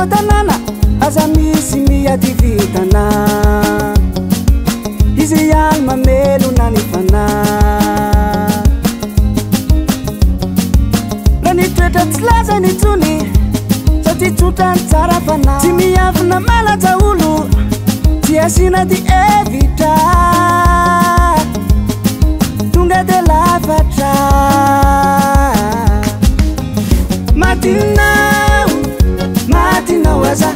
eto tanana aza misy miadivitana izy ihany mamelona ny fana raha ny toetra tsy laza ny tsony satria tsotra ny tsara fana tsy miavina malaja olo tsy asina ty evitra tonga de lafatra matinao matinao aza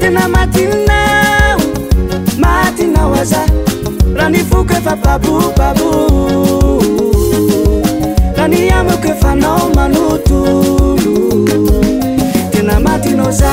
tena matinao matinao aza raha ny foko efa babobabu raha ny amoko efa nao manotolo tena matinao za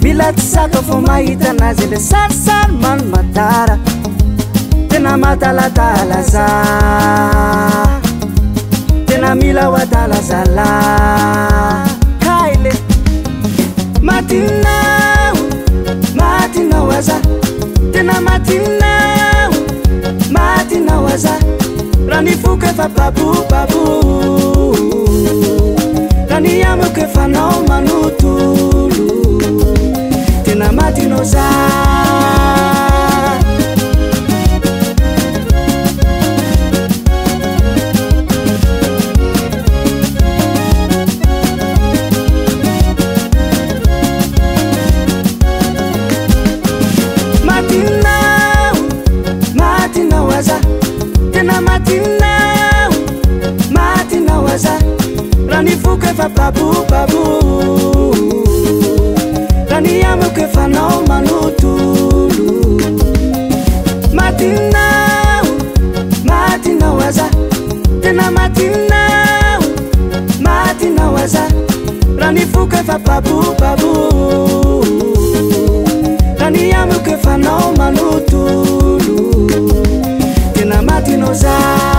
mila tsaka fo mahita nazy le sarisary mano matara tena matalatala za tena mila hoatalazala kaile matinao matinao aza tena matinao matinao aza raha ny foko efa babobabu raha ny amoko efa nao manotolo tena matinao za matinao matinao aza tena matinao matinao aza raha ny foko efa babobabu raha ny amoko efa nao manotolo matinao matinao aza tena matinao matinao aza raha ny foko efa babobabu raha ny amoko efa nao manotolo tena matinao za